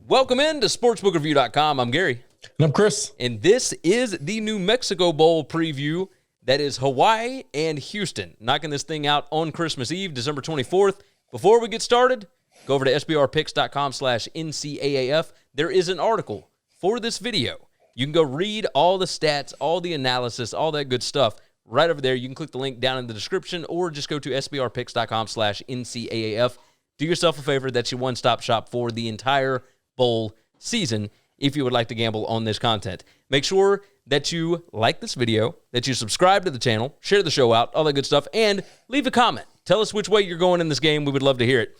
Welcome in to sportsbookreview.com. I'm Gary. And I'm Chris. And this is the New Mexico Bowl preview. That is Hawaii and Houston. Knocking this thing out on Christmas Eve, December 24th. Before we get started, go over to sbrpicks.com/NCAAF. There is an article for this video. You can go read all the stats, all the analysis, all that good stuff right over there. You can click the link down in the description or just go to sbrpicks.com/NCAAF. Do yourself a favor. That's your one-stop shop for the entire bowl season if you would like to gamble on this content. Make sure that you like this video, that you subscribe to the channel, share the show out, all that good stuff, and leave a comment. Tell us which way you're going in this game. We would love to hear it.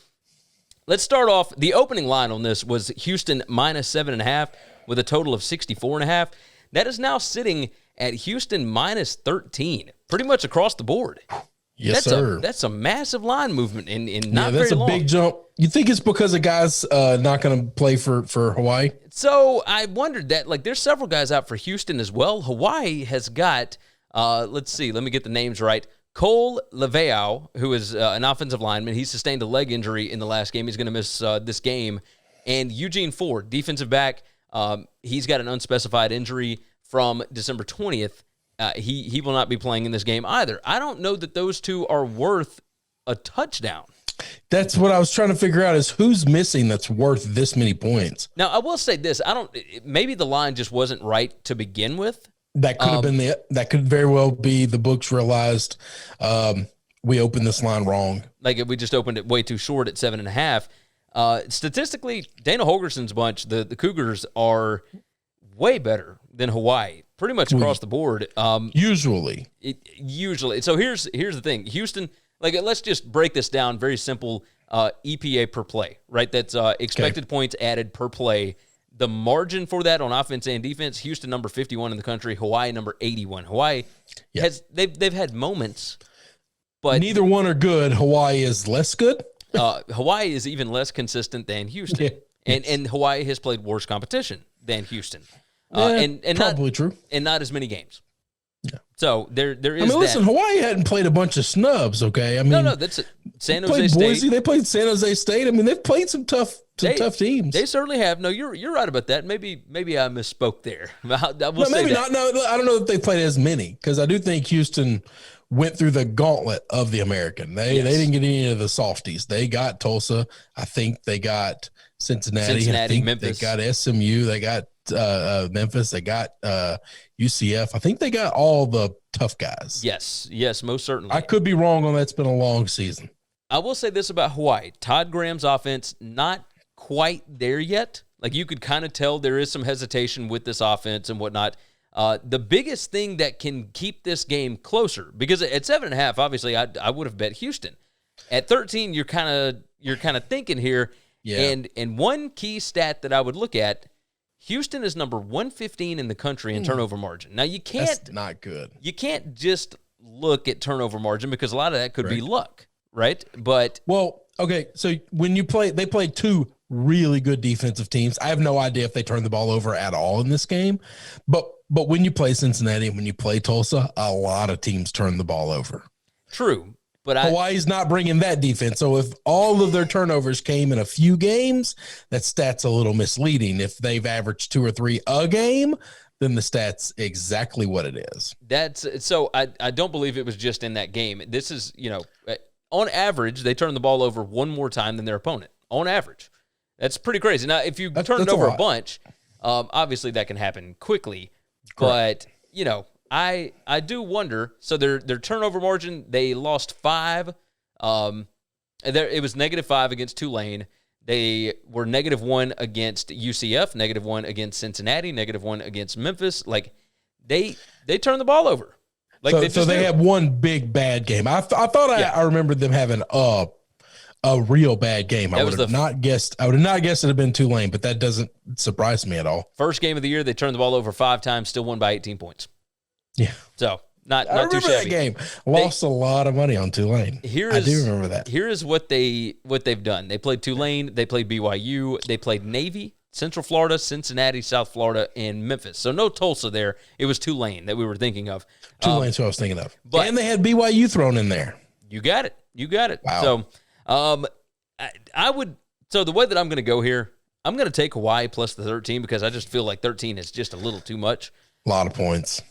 Let's start off. The opening line on this was Houston minus 7.5 with a total of 64.5. That is now sitting at Houston minus 13, pretty much across the board. Yes, sir. That's a massive line movement in not very long. That's a big jump. You think it's because a guy's not going to play for Hawaii? So I wondered that. Like, there's several guys out for Houston as well. Hawaii has got, let's see, let me get the names right. Cole Leveau, who is an offensive lineman. He sustained a leg injury in the last game. He's going to miss this game. And Eugene Ford, defensive back, he's got an unspecified injury from December 20th. He will not be playing in this game either. I don't know that those two are worth a touchdown. That's what I was trying to figure out, is who's missing that's worth this many points. Now, I will say this. Maybe the line just wasn't right to begin with. That could have been that could very well be the books realized we opened this line wrong. Like, we just opened it way too short at 7.5. Statistically, Dana Holgerson's bunch, the Cougars, are way better than Hawaii, pretty much across the board. Usually. So here's the thing. Houston, like, let's just break this down. Very simple. EPA per play, right? That's expected points added per play. The margin for that on offense and defense, Houston number 51 in the country, Hawaii number 81. Hawaii they've had moments, but neither one are good. Hawaii is less good. Hawaii is even less consistent than Houston. Yeah. And Hawaii has played worse competition than Houston. And probably not, true. And not as many games. Yeah. So there is that. Listen, Hawaii hadn't played a bunch of snubs, okay? No, that's it. San Jose State. Boise, they played San Jose State. They've played some tough teams. They certainly have. No, you're right about that. Maybe I misspoke there. Maybe not. No, I don't know that they played as many, because I do think Houston went through the gauntlet of the American. They didn't get any of the softies. They got Tulsa. I think they got Cincinnati, Memphis. They got SMU. They got Memphis. They got UCF. I think they got all the tough guys. Yes, most certainly. I could be wrong on that. It's been a long season. I will say this about Hawaii. Todd Graham's offense, not quite there yet. Like, you could kind of tell there is some hesitation with this offense and whatnot. The biggest thing that can keep this game closer, because at 7.5, obviously I would have bet Houston. At 13, you're kind of thinking here. Yeah. And one key stat that I would look at, Houston is number 115 in the country in turnover margin. Now, that's not good. You can't just look at turnover margin, because a lot of that could be luck, right? But okay. So when they played two really good defensive teams. I have no idea if they turned the ball over at all in this game, but when you play Cincinnati and when you play Tulsa, a lot of teams turn the ball over. True. But Hawaii's not bringing that defense. So if all of their turnovers came in a few games, that stat's a little misleading. If they've averaged 2 or 3 a game, then the stat's exactly what it is. I don't believe it was just in that game. This is, on average, they turn the ball over one more time than their opponent. On average. That's pretty crazy. Now, if you turn it over a bunch, obviously that can happen quickly. Correct. But, I do wonder. So their turnover margin, they lost 5. It was -5 against Tulane. They were -1 against UCF, -1 against Cincinnati, -1 against Memphis. Like, they turned the ball over. Like, they had one big bad game. I thought I remembered them having a real bad game. I would have not guessed it had been Tulane, but that doesn't surprise me at all. First game of the year, they turned the ball over 5 times, still won by 18 points. Yeah. So not I too shabby. That game. Lost a lot of money on Tulane. I do remember that. Here is what they've done. They played Tulane, they played BYU, they played Navy, Central Florida, Cincinnati, South Florida, and Memphis. So no Tulsa there. It was Tulane that we were thinking of. Tulane's what I was thinking of. And they had BYU thrown in there. You got it. Wow. So I would. So the way that I'm going to go here, I'm going to take Hawaii plus the 13 because I just feel like 13 is just a little too much. A lot of points.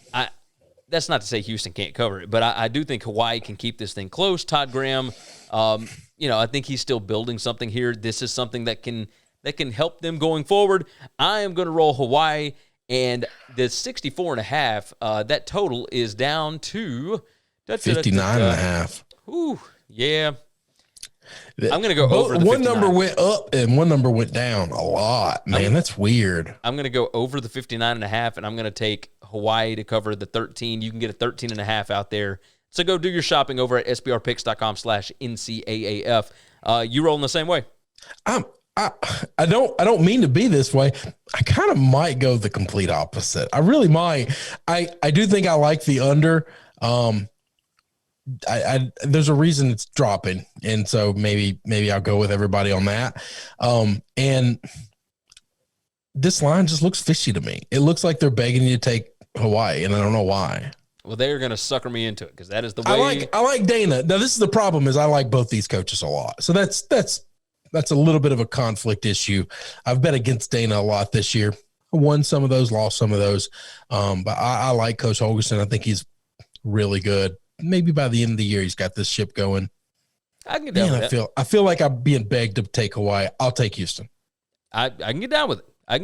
That's not to say Houston can't cover it, but I do think Hawaii can keep this thing close. Todd Graham, I think he's still building something here. This is something that can help them going forward. I am going to roll Hawaii, and the 64.5, that total is down to 59.5. Ooh, yeah. I'm going to go over the 59. One number went up and one number went down a lot. Man, that's weird. I'm going to go over the 59.5, and I'm going to take Hawaii to cover the 13. You can get a 13.5 out there. So go do your shopping over at sbrpicks.com/NCAAF. You rolling the same way? I don't mean to be this way. I kind of might go the complete opposite. I really might. I do think I like the under. There's a reason it's dropping, and so maybe I'll go with everybody on that. And this line just looks fishy to me. It looks like they're begging you to take Hawaii, and I don't know why. Well, they're going to sucker me into it because that is the way. I like Dana. Now, this is the problem: is I like both these coaches a lot. So that's a little bit of a conflict issue. I've bet against Dana a lot this year. I won some of those, lost some of those. But I like Coach Holgorsen. I think he's really good. Maybe by the end of the year, he's got this ship going. I can get down with that. I feel like I'm being begged to take Hawaii. I'll take Houston. I can get down with it. All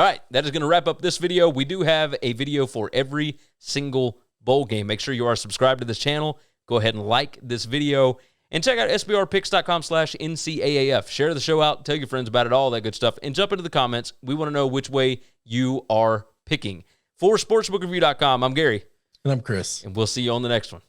right, that is going to wrap up this video. We do have a video for every single bowl game. Make sure you are subscribed to this channel. Go ahead and like this video. And check out sbrpicks.com/NCAAF. Share the show out. Tell your friends about it, all that good stuff. And jump into the comments. We want to know which way you are picking. For sportsbookreview.com, I'm Gary. And I'm Chris. And we'll see you on the next one.